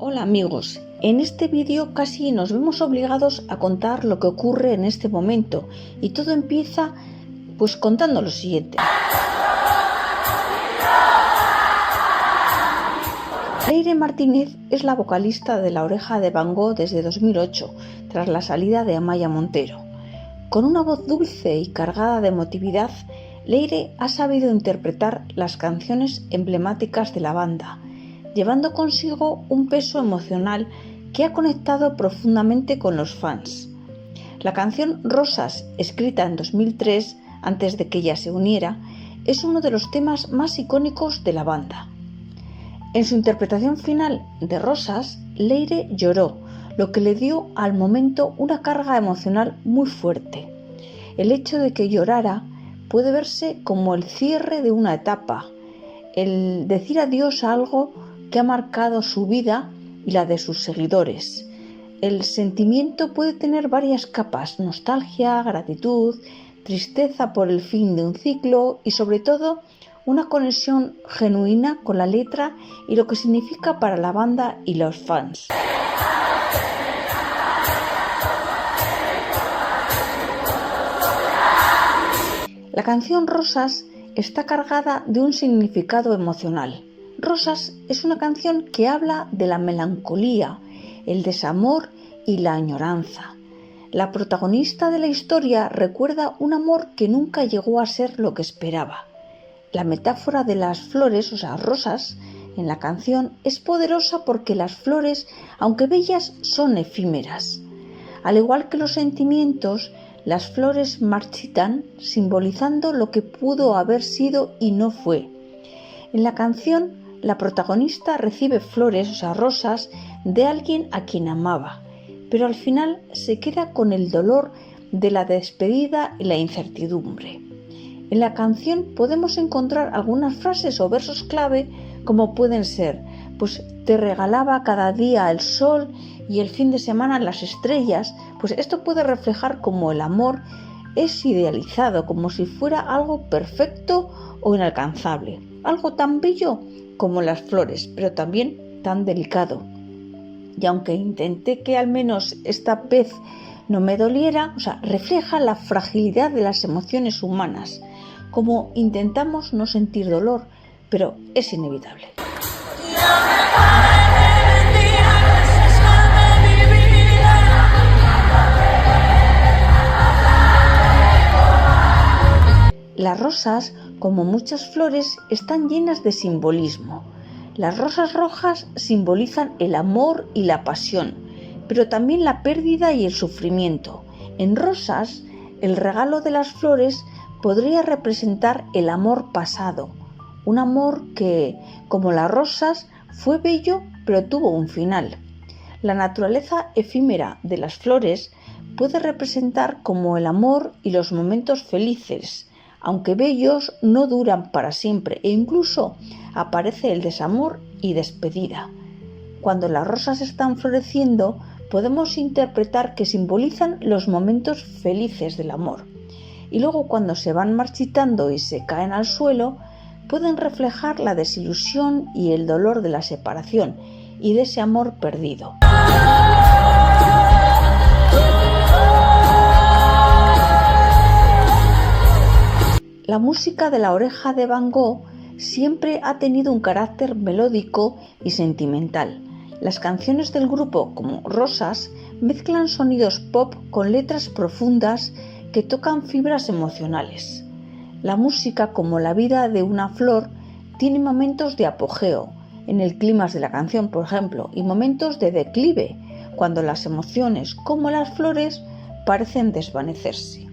Hola amigos, en este vídeo casi nos vemos obligados a contar lo que ocurre en este momento y todo empieza pues contando lo siguiente. Leire Martínez es la vocalista de La Oreja de Van Gogh desde 2008, tras la salida de Amaia Montero. Con una voz dulce y cargada de emotividad, Leire ha sabido interpretar las canciones emblemáticas de la banda, llevando consigo un peso emocional que ha conectado profundamente con los fans. La canción Rosas, escrita en 2003, antes de que ella se uniera, es uno de los temas más icónicos de la banda. En su interpretación final de Rosas, Leire lloró, lo que le dio al momento una carga emocional muy fuerte. El hecho de que llorara puede verse como el cierre de una etapa, el decir adiós a algo que ha marcado su vida y la de sus seguidores. El sentimiento puede tener varias capas: nostalgia, gratitud, tristeza por el fin de un ciclo y sobre todo una conexión genuina con la letra y lo que significa para la banda y los fans. La canción Rosas está cargada de un significado emocional. Rosas es una canción que habla de la melancolía, el desamor y la añoranza. La protagonista de la historia recuerda un amor que nunca llegó a ser lo que esperaba. La metáfora de las flores, rosas, en la canción es poderosa porque las flores, aunque bellas, son efímeras. Al igual que los sentimientos, las flores marchitan, simbolizando lo que pudo haber sido y no fue. En la canción, la protagonista recibe flores, rosas, de alguien a quien amaba, pero al final se queda con el dolor de la despedida y la incertidumbre. En la canción podemos encontrar algunas frases o versos clave, como pueden ser: pues te regalaba cada día el sol y el fin de semana las estrellas. Pues esto puede reflejar cómo el amor es idealizado, como si fuera algo perfecto o inalcanzable, algo tan bello como las flores, pero también tan delicado. Y aunque intenté que al menos esta vez no me doliera, refleja la fragilidad de las emociones humanas, como intentamos no sentir dolor, pero es inevitable. Las rosas, como muchas flores, están llenas de simbolismo. Las rosas rojas simbolizan el amor y la pasión, pero también la pérdida y el sufrimiento. En Rosas, el regalo de las flores podría representar el amor pasado, un amor que, como las rosas, fue bello pero tuvo un final. La naturaleza efímera de las flores puede representar como el amor y los momentos felices, aunque bellos, no duran para siempre e incluso aparece el desamor y despedida. Cuando las rosas están floreciendo, podemos interpretar que simbolizan los momentos felices del amor. Y luego, cuando se van marchitando y se caen al suelo, pueden reflejar la desilusión y el dolor de la separación y de ese amor perdido. La música de La Oreja de Van Gogh siempre ha tenido un carácter melódico y sentimental. Las canciones del grupo, como Rosas, mezclan sonidos pop con letras profundas que tocan fibras emocionales. La música, como la vida de una flor, tiene momentos de apogeo, en el clímax de la canción, por ejemplo, y momentos de declive, cuando las emociones, como las flores, parecen desvanecerse.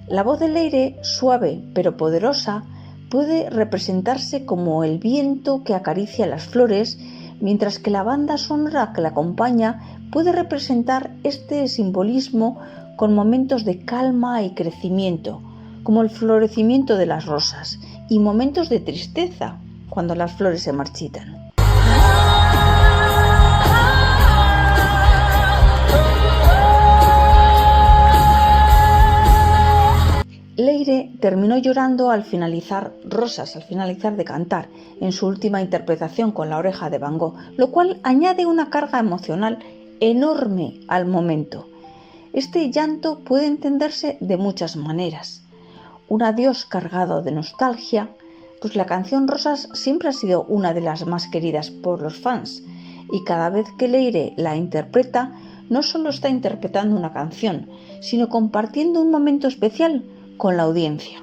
La voz de Leire, suave pero poderosa, puede representarse como el viento que acaricia las flores, mientras que la banda sonora que la acompaña puede representar este simbolismo con momentos de calma y crecimiento, como el florecimiento de las rosas, y momentos de tristeza, cuando las flores se marchitan. Leire terminó llorando al finalizar Rosas, al finalizar de cantar, en su última interpretación con La oreja de Van Gogh, lo cual añade una carga emocional enorme al momento. Este llanto puede entenderse de muchas maneras. Un adiós cargado de nostalgia, pues la canción Rosas siempre ha sido una de las más queridas por los fans, y cada vez que Leire la interpreta, no solo está interpretando una canción, sino compartiendo un momento especial con la audiencia.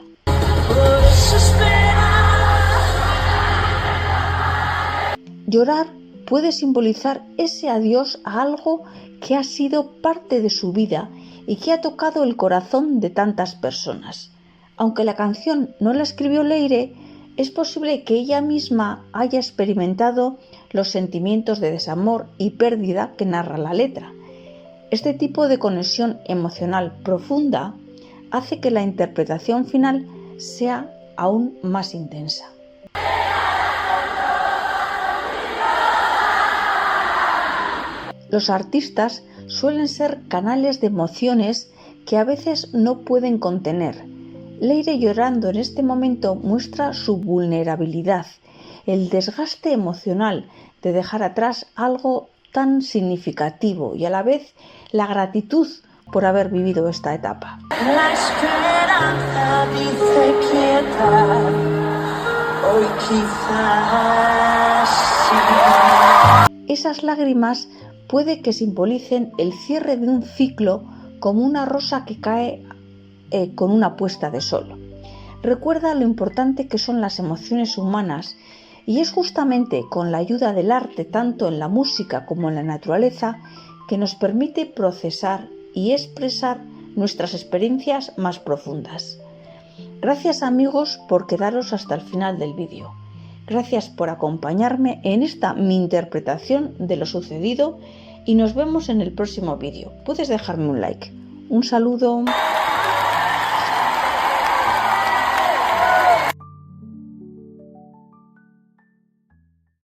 Llorar puede simbolizar ese adiós a algo que ha sido parte de su vida y que ha tocado el corazón de tantas personas. Aunque la canción no la escribió Leire, es posible que ella misma haya experimentado los sentimientos de desamor y pérdida que narra la letra. Este tipo de conexión emocional profunda hace que la interpretación final sea aún más intensa. Los artistas suelen ser canales de emociones que a veces no pueden contener. Leire llorando en este momento muestra su vulnerabilidad, el desgaste emocional de dejar atrás algo tan significativo y a la vez la gratitud por haber vivido esta etapa. La esperanza dice quieta, hoy quizás sí. Esas lágrimas puede que simbolicen el cierre de un ciclo, como una rosa que cae con una puesta de sol. Recuerda lo importante que son las emociones humanas y es justamente con la ayuda del arte, tanto en la música como en la naturaleza, que nos permite procesar y expresar nuestras experiencias más profundas. Gracias amigos por quedaros hasta el final del vídeo. Gracias por acompañarme en esta mi interpretación de lo sucedido y nos vemos en el próximo vídeo. Puedes dejarme un like. Un saludo.